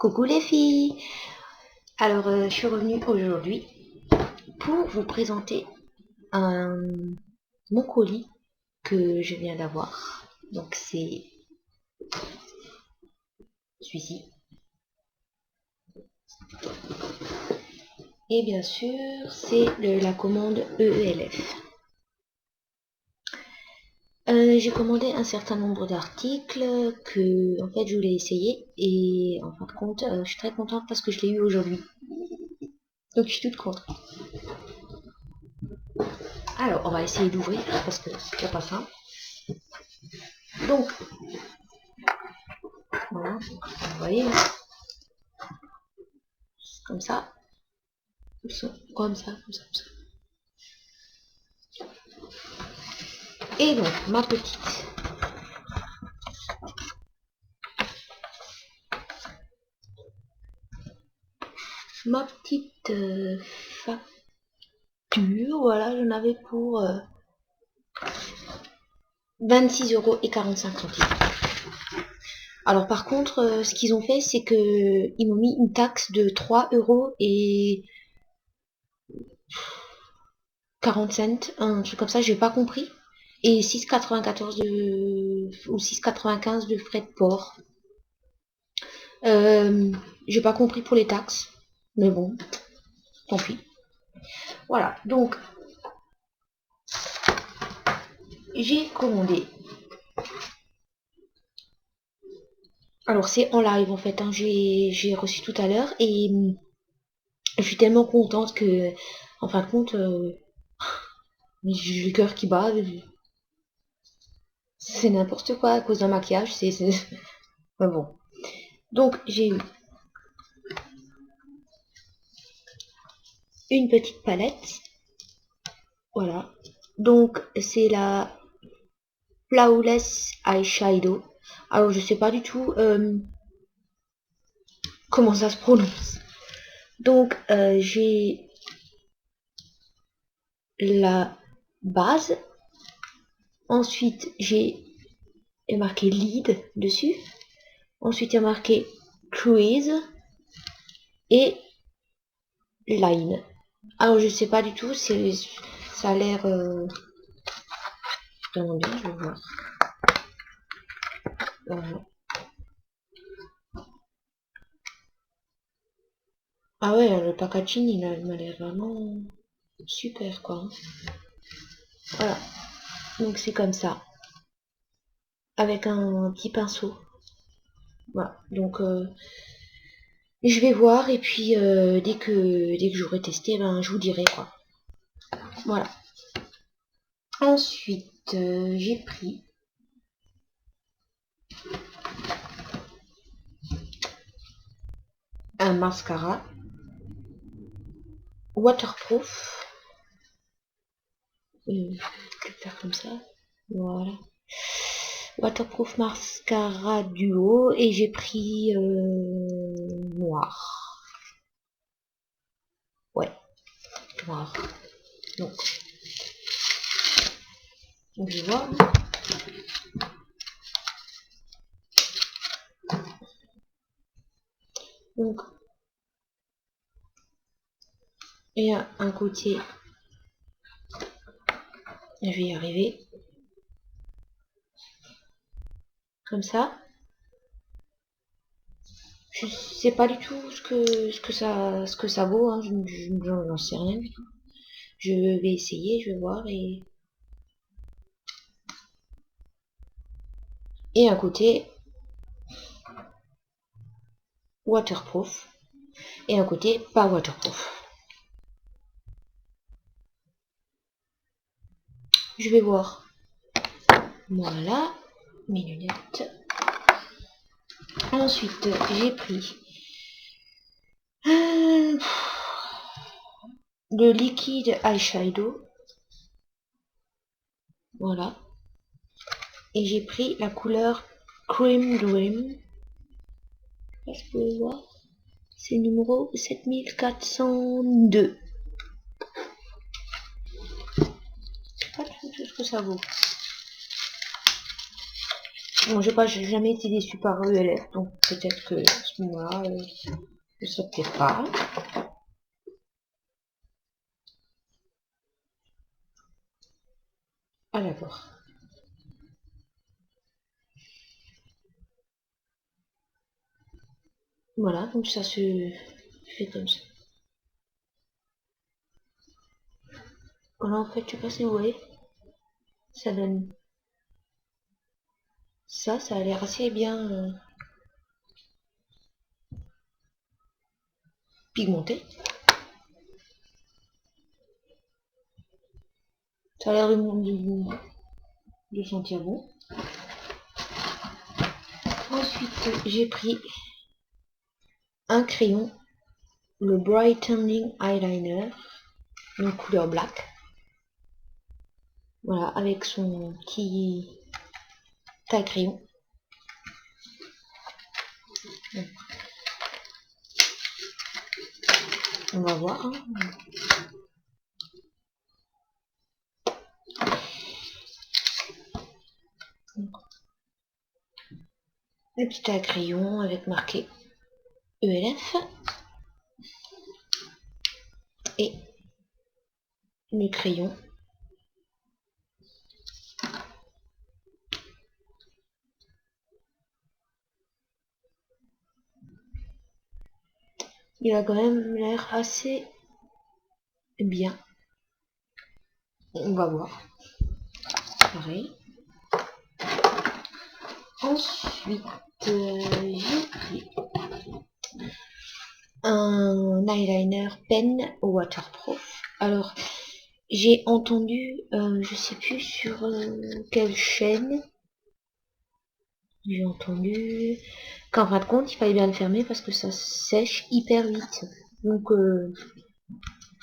Coucou les filles. Alors je suis revenue aujourd'hui pour vous présenter mon colis que je viens d'avoir. Donc c'est celui-ci. Et bien sûr c'est la commande EELF. J'ai commandé un certain nombre d'articles que en fait je voulais essayer et en fin de compte je suis très contente parce que je l'ai eu aujourd'hui. Donc je suis toute contente. Alors on va essayer d'ouvrir parce que c'est pas simple. Donc voilà, vous voyez, comme ça, comme ça, comme ça, comme ça. Et donc ma petite facture, voilà, j'en avais pour 26,45 €. Alors par contre, ce qu'ils ont fait, c'est que ils m'ont mis une taxe de 3,40 €, un truc comme ça, j'ai pas compris. Et 6,94 ou 6,95 de frais de port. J'ai pas compris pour les taxes, mais bon, tant pis. Voilà, donc j'ai commandé. Alors c'est en live en fait, hein, j'ai reçu tout à l'heure et je suis tellement contente que, en fin de compte, j'ai le cœur qui bat. C'est n'importe quoi à cause d'un maquillage, c'est... Mais bon. Donc j'ai eu une petite palette. Voilà. Donc c'est la Flawless Eyeshadow. Alors je sais pas du tout comment ça se prononce. Donc j'ai la base. Ensuite j'ai marqué lead dessus. Ensuite il y a marqué crease et line. Alors je sais pas du tout, ça a l'air bien, je vais voir. Ah ouais, le packaging il m'a l'air vraiment super quoi. Voilà, donc c'est comme ça, avec un petit pinceau. Voilà, donc je vais voir et puis dès que j'aurai testé, ben je vous dirai quoi. Voilà. Ensuite, j'ai pris un mascara waterproof. Je vais faire comme ça. Voilà. Waterproof mascara duo et j'ai pris noir. Ouais, noir. Donc je vais voir. Donc il y a un côté, je vais y arriver, comme ça. Je sais pas du tout ce que ça vaut, hein. Je n'en sais rien du tout. Je vais essayer, je vais voir et un côté waterproof et un côté pas waterproof. Je vais voir. Voilà, mes lunettes. Ensuite, j'ai pris le liquide eyeshadow. Voilà. Et j'ai pris la couleur Cream Dream. Là, je peux voir. C'est numéro 7402. Je sais pas tout ce que ça vaut. Bon, je sais pas, j'ai jamais été déçue par ELF, donc peut-être que à ce moment-là, je sais peut-être pas. Ah d'accord. Voilà, donc ça se fait comme ça. Voilà, en fait, je sais pas si vous voyez, ça donne ça, ça a l'air assez bien pigmenté. Ça a l'air de sentir bon. Ensuite, j'ai pris un crayon, le Brightening Eyeliner, donc couleur black. Voilà, avec son petit taille crayon. On va voir. Hein. Le petit taille crayon avec marqué ELF. Et le crayon. Il a quand même l'air assez bien. On va voir. Pareil. Ensuite, j'ai pris un eyeliner pen waterproof. Alors, j'ai entendu, je sais plus sur quelle chaîne, j'ai entendu qu'en fin de compte, il fallait bien le fermer parce que ça sèche hyper vite. Donc,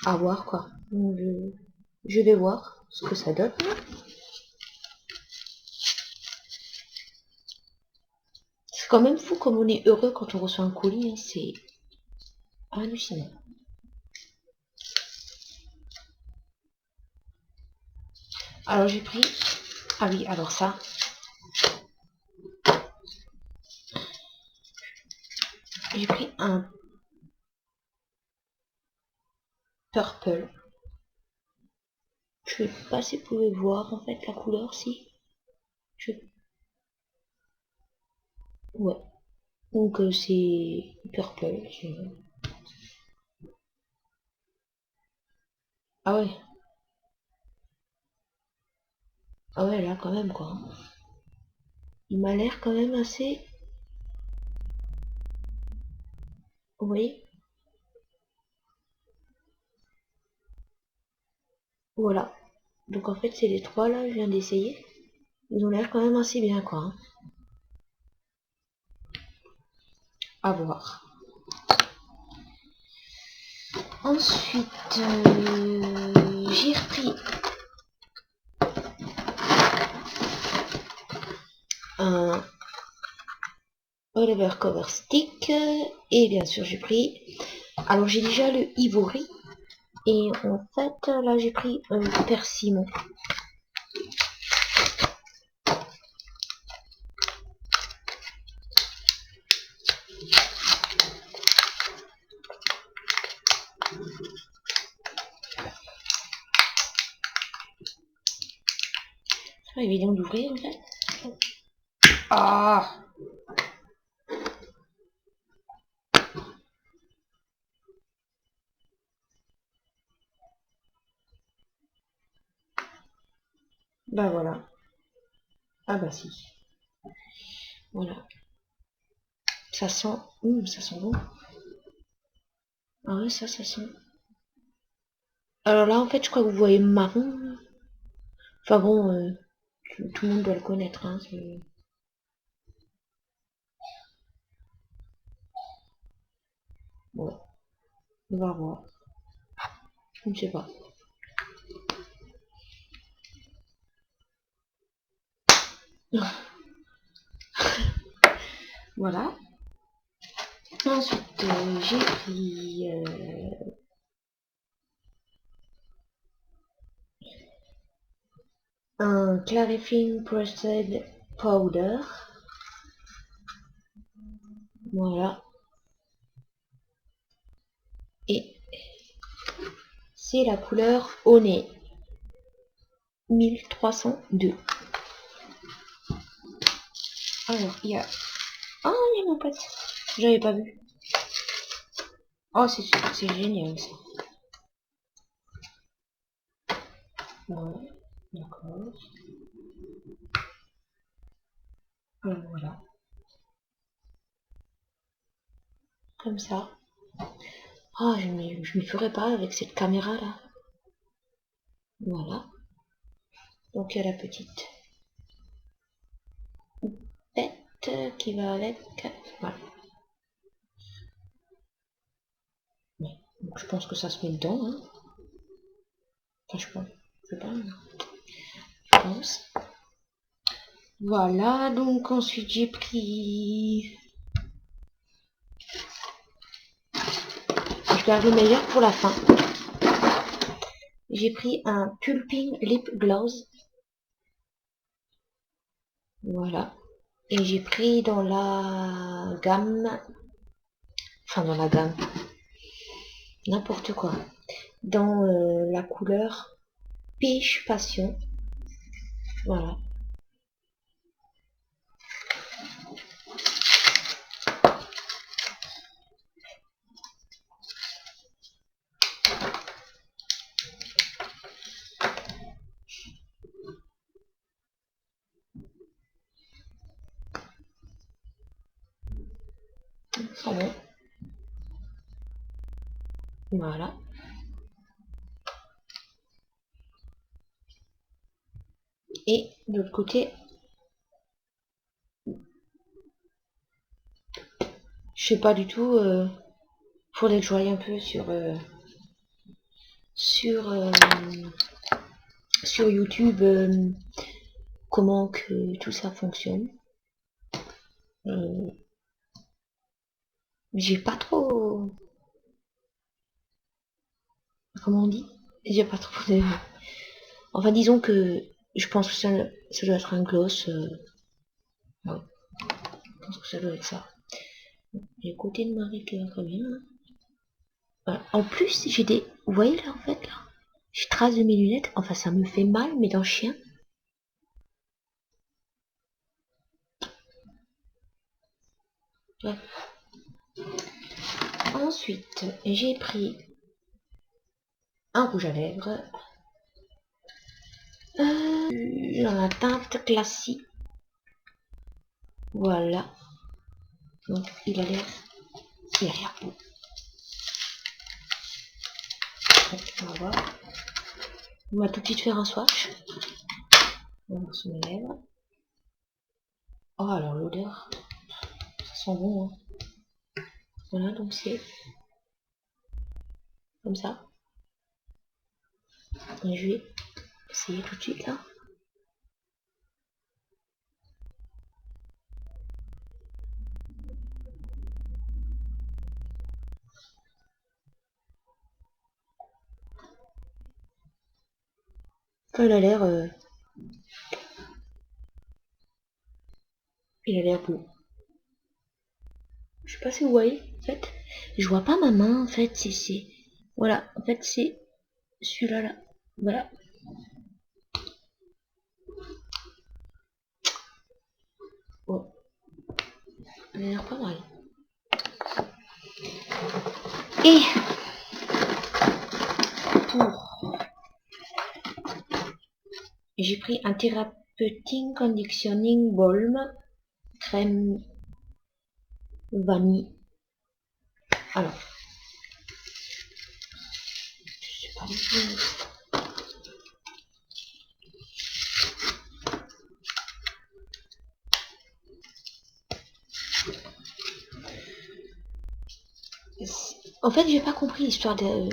à voir quoi. Donc, je vais voir ce que ça donne. C'est quand même fou comme on est heureux quand on reçoit un colis, hein, c'est hallucinant. Alors j'ai pris, ah oui, alors ça, j'ai pris un purple. Je sais pas si vous pouvez voir en fait la couleur, si. Je... Ouais. Donc c'est purple. Ah ouais. Ah ouais, là quand même quoi. Il m'a l'air quand même assez... Vous voyez? Voilà. Donc en fait c'est les trois là, je viens d'essayer. Ils ont l'air quand même assez bien quoi. Hein. À voir. Ensuite, j'ai repris un Oliver Cover Stick et bien sûr j'ai pris, alors j'ai déjà le Ivory et en fait là j'ai pris Persimon. C'est pas évident d'ouvrir en fait. Ah, bah voilà. Ah bah si. Voilà. Ça sent bon. Ah ouais, ça sent. Alors là en fait je crois que vous voyez marron. Enfin bon, tout le monde doit le connaître. Hein, ouais, on va voir. Je ne sais pas. Voilà. Ensuite, j'ai pris un Clarifying Pressed Powder. Voilà. Et c'est la couleur au nez. 1302. Alors, il y a... Ah, il y a mon pote. J'avais pas vu. Oh, c'est génial, ça. Ouais, d'accord. Voilà. Comme ça. Ah, je m'y ferais pas avec cette caméra-là. Voilà. Donc, il y a la petite pète qui va avec. Voilà. Ouais. Donc, je pense que ça se met dedans, hein. Enfin, je pense. Je sais pas, je pense. Voilà, donc ensuite j'ai pris... Je garde le meilleur pour la fin. J'ai pris un Pulping Lip Gloss. Voilà. Et j'ai pris dans la gamme... Enfin, dans la gamme. N'importe quoi. Dans la couleur Peach Passion. Voilà. C'est bon. Voilà. Et de l'autre côté, je sais pas du tout. Faudrait que je voie un peu sur, sur YouTube comment que tout ça fonctionne. J'ai pas trop... Comment on dit? J'ai pas trop de... Enfin, disons que je pense que ça doit être un gloss. Ouais, je pense que ça doit être ça. Les côtés de Marie Claire, très bien. Voilà. En plus, j'ai des... Vous voyez là, en fait, là? Je trace de mes lunettes. Enfin, ça me fait mal, mais dans le chien. Ouais. Ensuite, j'ai pris un rouge à lèvres. Dans la teinte classique. Voilà. Donc, il a l'air beau. On va voir. On va tout de suite faire un swatch. On va sur mes lèvres. Oh, alors l'odeur, ça sent bon. Hein. Voilà, donc c'est comme ça. Et je vais essayer tout de suite là. Enfin, il a l'air beau. Je sais pas si vous voyez, en fait. Je vois pas ma main, en fait. Voilà, en fait, c'est celui-là, là. Voilà. Bon, il a l'air pas mal. Et pour... J'ai pris un Therapeutic Conditioning Balm crème vanille. Alors, je sais pas du tout. En fait, j'ai pas compris l'histoire de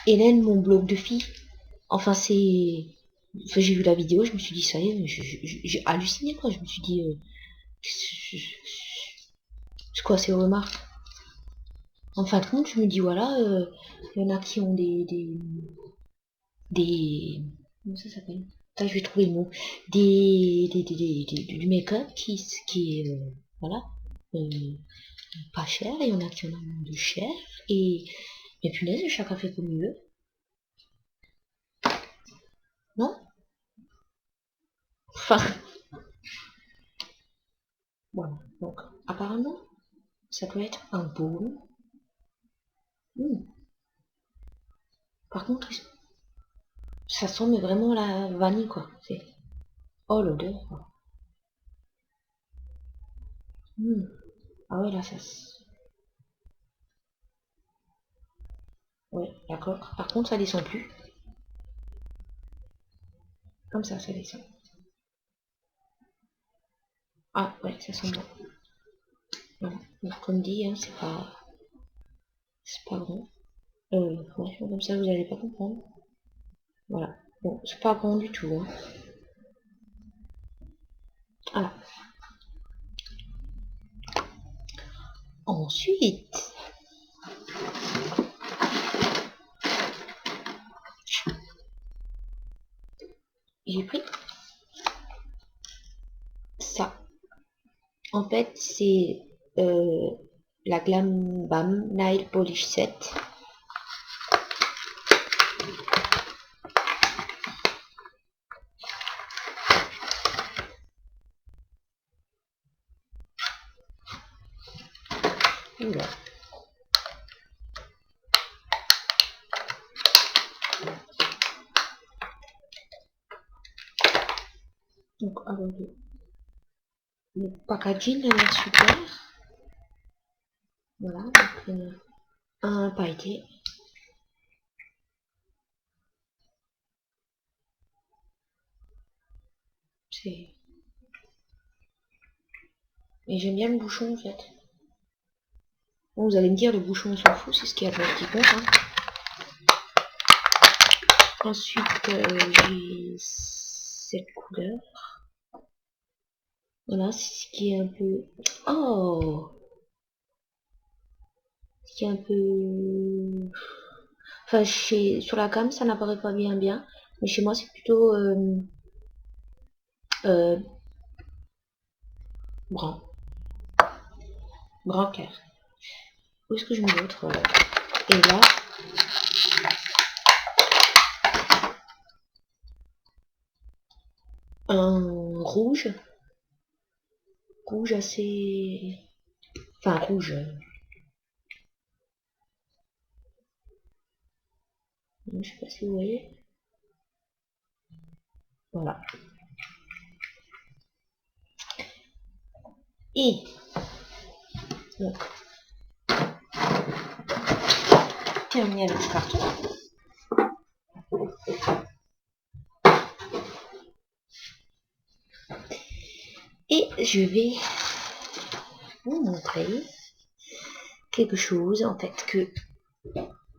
Hélène, mon blog de fille. Enfin, c'est... Enfin, j'ai vu la vidéo, je me suis dit, ça y est, j'ai halluciné, quoi. Je me suis dit, c'est quoi ces remarques? En fin de compte, je me dis, voilà, il y en a qui ont des... Comment ça s'appelle? je vais trouver le mot, du make-up qui est, voilà, pas cher, il y en a qui en ont de cher, et, mais punaise, chacun fait comme il veut, non? Enfin, voilà, donc, apparemment, ça doit être un baume. Par contre, ça sent mais vraiment la vanille, quoi. Oh, l'odeur, quoi. Ah ouais, là, ouais, d'accord. Par contre, ça descend plus. Comme ça descend. Ah, ouais, ça sent bon. Voilà. Donc, comme dit, hein, c'est pas grand. Ouais, comme ça, vous allez pas comprendre. Voilà. Bon, c'est pas grand du tout, hein. Voilà. Ensuite, j'ai pris ça. En fait, c'est la Glam Bam Nail Polish Set. Oula. Donc, alors, le packaging a l'air super. Voilà, donc un pailleté. C'est... Et j'aime bien le bouchon en fait. Bon, vous allez me dire, le bouchon on s'en fout, c'est ce qu'il y a de petit compte. Hein. Ensuite, j'ai cette couleur. Voilà, c'est ce qui est un peu... Oh! Ce qui est un peu... Enfin, sur la cam, ça n'apparaît pas bien. Mais chez moi, c'est plutôt euh, brun. Brun clair. Où est-ce que je me montre Et là, un rouge. Rouge assez... Enfin, rouge. Je sais pas si vous voyez. Voilà. Et donc, terminé avec ce carton. Et je vais vous montrer quelque chose en fait que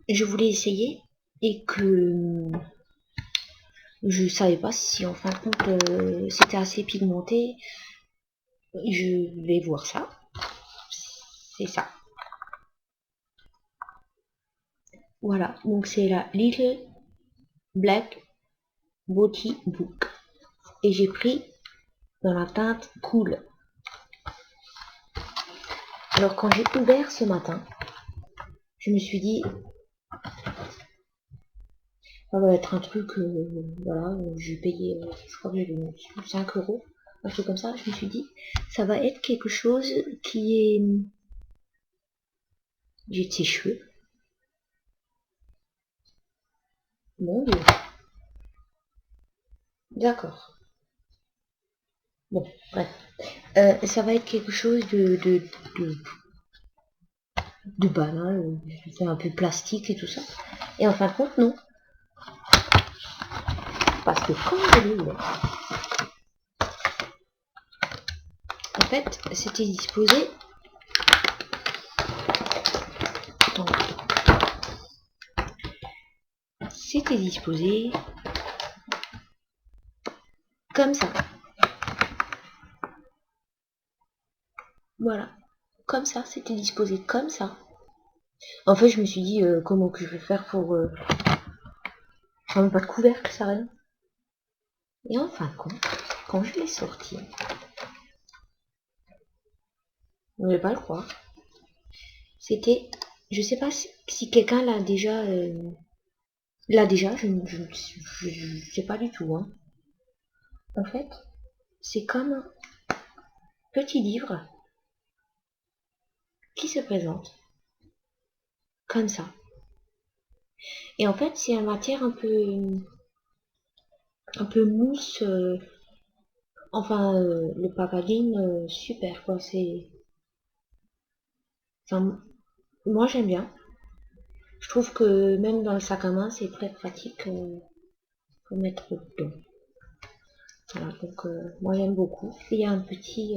je voulais essayer et que je savais pas si en fin de compte c'était assez pigmenté. Je vais voir ça. C'est ça. Voilà, donc c'est la Little Black Beauty Book. Et j'ai pris dans la teinte Cool. Alors quand j'ai ouvert ce matin, je me suis dit, ça va être un truc, voilà, j'ai payé, je crois que j'ai mis 5 euros, un truc comme ça. Je me suis dit, ça va être quelque chose qui est... J'ai de ses cheveux. Mon Dieu. D'accord. Bon, bref. Ça va être quelque chose de banal, c'est un peu plastique et tout ça. Et en fin de compte, non. Parce que quand je l'ai ouvert, en fait, c'était disposé... Donc, c'était disposé comme ça. Voilà. Comme ça, c'était disposé comme ça. En fait, je me suis dit, comment que je vais faire pour... J'en ai pas de couvercle, ça rien. Et en fin de compte, quand je l'ai sorti, vous ne pouvez pas le croire, c'était, je sais pas si quelqu'un l'a déjà, je sais pas du tout, hein. En fait, c'est comme un petit livre qui se présente comme ça. Et en fait, c'est une matière un peu mousse, enfin, le packaging, super, quoi, enfin, moi j'aime bien. Je trouve que même dans le sac à main, c'est très pratique pour mettre dedans. Voilà, donc moi j'aime beaucoup. Il y a un petit,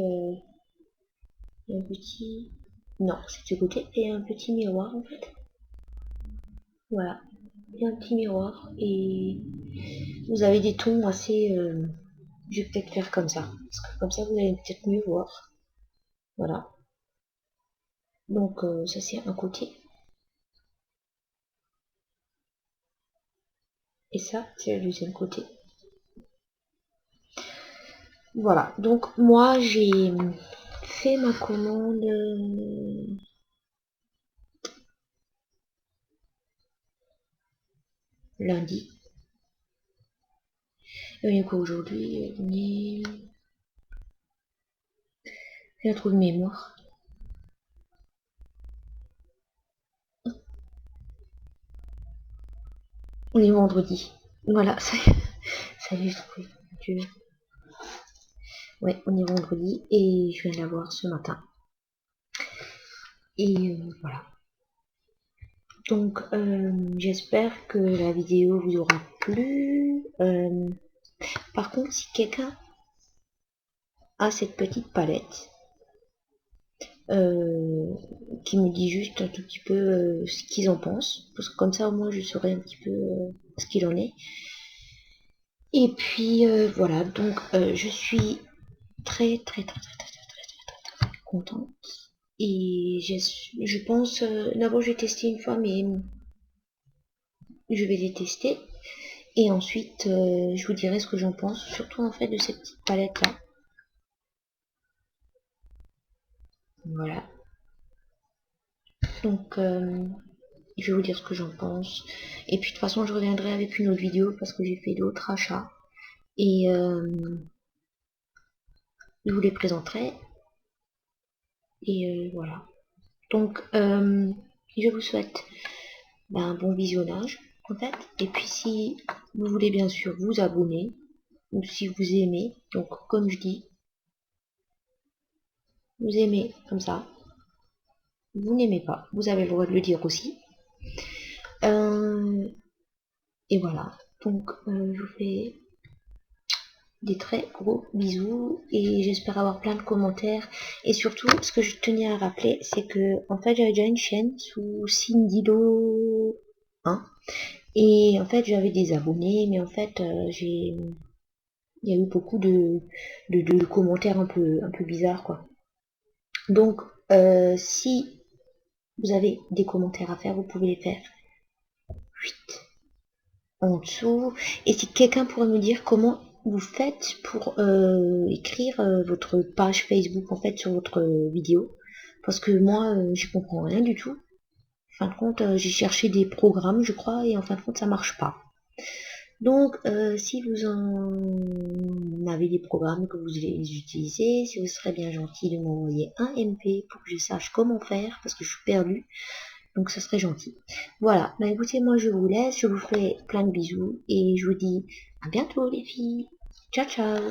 non, c'est de côté, et un petit miroir en fait. Voilà, il y a un petit miroir et vous avez des tons assez, je vais peut-être faire comme ça, parce que comme ça vous allez peut-être mieux voir. Voilà, donc ça c'est un côté, et ça c'est le deuxième côté. Voilà, donc moi j'ai fait ma commande lundi. Et quoi aujourd'hui, on est... J'ai un trou de mémoire. On est vendredi. Voilà, ça y est, je trouve. Dieu. Ouais, on est vendredi et je viens de la voir ce matin. Et voilà. Donc, j'espère que la vidéo vous aura plu. Par contre, si quelqu'un a cette petite palette, qui me dit juste un tout petit peu ce qu'ils en pensent, parce que comme ça au moins je saurai un petit peu ce qu'il en est. Et puis voilà, donc je suis très contente. Et je pense, d'abord j'ai testé une fois, mais je vais les tester. Et ensuite, je vous dirai ce que j'en pense, surtout en fait de cette petite palette là. Voilà. Donc, je vais vous dire ce que j'en pense. Et puis de toute façon, je reviendrai avec une autre vidéo parce que j'ai fait d'autres achats. Et je vous les présenterai. Et voilà. Donc, je vous souhaite un bon visionnage, en fait. Et puis, si vous voulez bien sûr vous abonner, ou si vous aimez, donc comme je dis, vous aimez comme ça, vous n'aimez pas, vous avez le droit de le dire aussi. Et voilà. Donc, je vous fais des très gros bisous et j'espère avoir plein de commentaires. Et surtout, ce que je tenais à rappeler, c'est que en fait j'avais déjà une chaîne sous Cindylo 1 et en fait j'avais des abonnés, mais en fait il y a eu beaucoup de commentaires un peu bizarres quoi. Donc si vous avez des commentaires à faire, vous pouvez les faire en dessous. Et si quelqu'un pourrait me dire comment vous faites pour écrire votre page Facebook en fait sur votre vidéo, parce que moi je comprends rien du tout. En fin de compte, j'ai cherché des programmes je crois et en fin de compte ça marche pas. Donc si vous en avez des programmes que vous les utilisez, si vous serez bien gentil de m'envoyer un MP pour que je sache comment faire parce que je suis perdue. Donc ça serait gentil. Voilà, bah écoutez, moi je vous laisse, je vous fais plein de bisous et je vous dis à bientôt les filles. Ciao ciao.